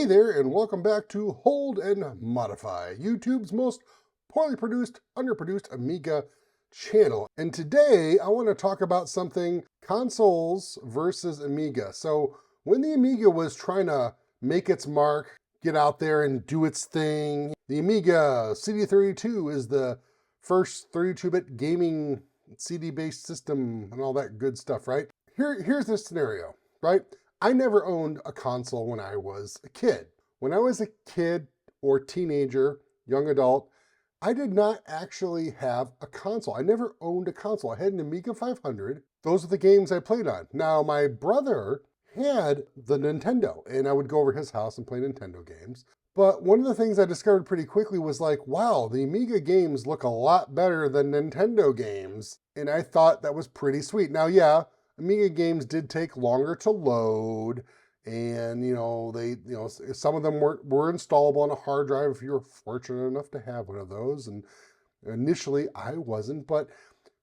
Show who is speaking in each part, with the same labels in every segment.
Speaker 1: there, and welcome back to Hold and Modify, YouTube's most poorly produced, underproduced Amiga channel. And today I want to talk about something: consoles versus Amiga. So when the Amiga was trying to make its mark, get out there and do its thing, the Amiga CD32 is the first 32-bit gaming CD-based system and all that good stuff, right? Here's the scenario, right? I never owned a console when I was a kid. When I was a kid or teenager, young adult, I did not actually have a console. I never owned a console. I had an Amiga 500. Those are the games I played on. Now, my brother had the Nintendo, and I would go over his house and play Nintendo games. But one of the things I discovered pretty quickly was like, wow, the Amiga games look a lot better than Nintendo games. And I thought that was pretty sweet. Now, yeah, Amiga games did take longer to load, and some of them were installable on a hard drive if you were fortunate enough to have one of those. And initially I wasn't. But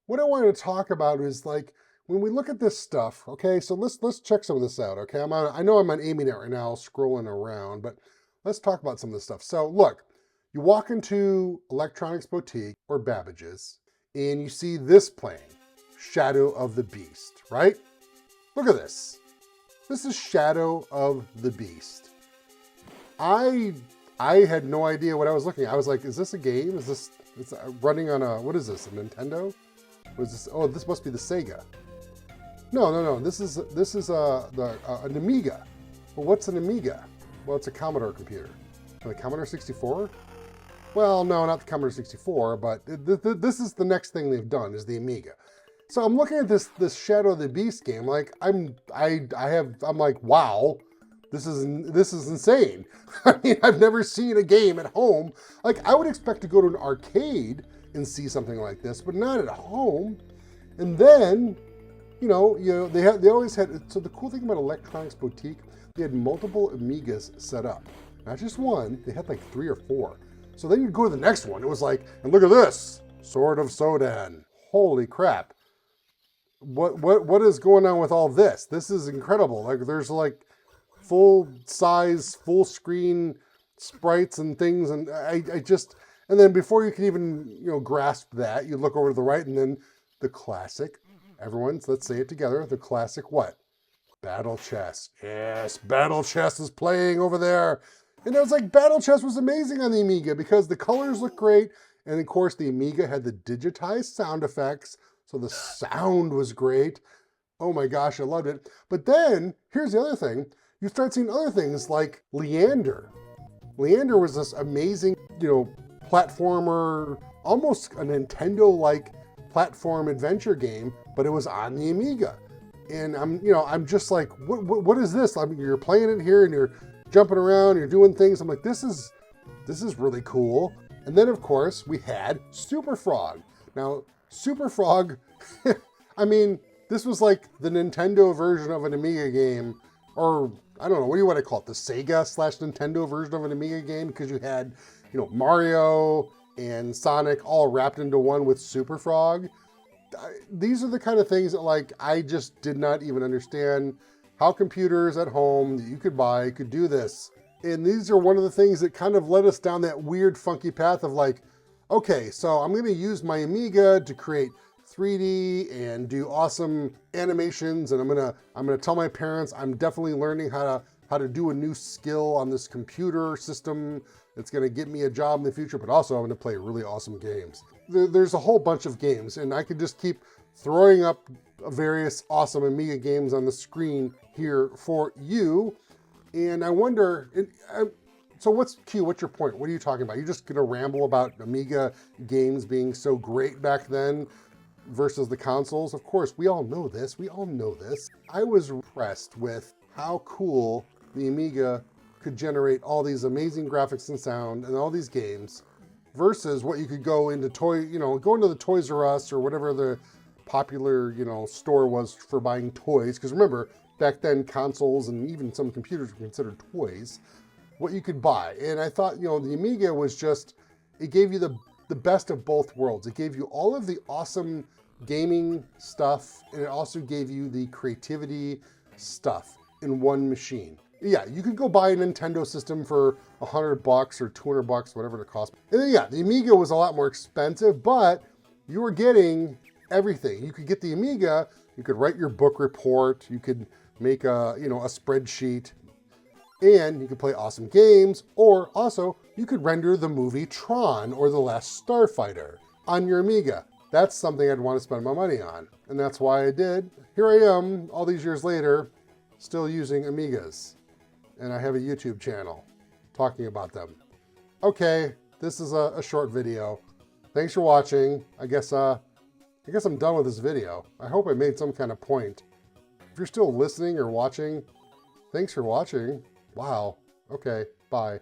Speaker 1: what I wanted to talk about is, like, when we look at this stuff, okay, so let's check some of this out, okay? I know I'm on AmiNet right now, scrolling around, but let's talk about some of this stuff. So look, you walk into Electronics Boutique or Babbage's, and you see this playing, Shadow of the Beast, right? Look at this. This is Shadow of the Beast. I had no idea what I was looking at. I was like, is this a game? It's running on a, what is this, a Nintendo? What is this? Oh, this must be the Sega. No. This is an Amiga. Well, what's an Amiga? Well, it's a Commodore computer. The Commodore 64? Well, no, not the Commodore 64, but this is the next thing they've done, is the Amiga. So I'm looking at this Shadow of the Beast game, like I'm like, wow, this is insane. I mean, I've never seen a game at home. Like, I would expect to go to an arcade and see something like this, but not at home. And then, they always had, so the cool thing about Electronics Boutique, they had multiple Amigas set up. Not just one, they had like 3 or 4. So then you'd go to the next one. It was like, and look at this, Sword of Sodan. Holy crap. What is going on with all this? This is incredible. Like, there's like full size, full screen sprites and things. And and then before you can even, grasp that, you look over to the right, and then the classic, let's say it together, the classic what? Battle Chess. Yes, Battle Chess is playing over there. And I was like, Battle Chess was amazing on the Amiga because the colors look great. And of course, the Amiga had the digitized sound effects. So the sound was great. Oh my gosh, I loved it. But then, here's the other thing. You start seeing other things like Leander. Leander was this amazing, platformer, almost a Nintendo-like platform adventure game, but it was on the Amiga. And I'm just like, what is this? I mean, you're playing it here and you're jumping around, you're doing things. I'm like, this is really cool. And then of course we had Super Frog. Now, Super Frog, I mean, this was like the Nintendo version of an Amiga game, or I don't know, what do you want to call it? The Sega/Nintendo version of an Amiga game, because you had, Mario and Sonic all wrapped into one with Super Frog. These are the kind of things that, like, I just did not even understand how computers at home that you could buy could do this. And these are one of the things that kind of led us down that weird, funky path of like, okay, so I'm going to use my Amiga to create 3D and do awesome animations, and I'm gonna tell my parents I'm definitely learning how to do a new skill on this computer system that's going to get me a job in the future, but also I'm going to play really awesome games. There's a whole bunch of games, and I could just keep throwing up various awesome Amiga games on the screen here for you. And I wonder, so what's your point? What are you talking about? You're just going to ramble about Amiga games being so great back then versus the consoles? Of course, we all know this. I was impressed with how cool the Amiga could generate all these amazing graphics and sound and all these games versus what you could go into go into the Toys R Us or whatever the popular, store was for buying toys. Because remember, back then, consoles and even some computers were considered toys, what you could buy. And I thought, the Amiga was just, it gave you the best of both worlds. It gave you all of the awesome gaming stuff, and it also gave you the creativity stuff in one machine. Yeah, you could go buy a Nintendo system for $100 or $200, whatever it costs. And then, yeah, the Amiga was a lot more expensive, but you were getting everything. You could get the Amiga, you could write your book report, you could make a spreadsheet, and you could play awesome games, or also you could render the movie Tron or The Last Starfighter on your Amiga. That's something I'd want to spend my money on, and that's why I did. Here I am, all these years later, still using Amigas, and I have a YouTube channel talking about them. Okay, this is a short video. Thanks for watching. I guess I'm done with this video. I hope I made some kind of point. If you're still listening or watching, thanks for watching. Wow. Okay, bye.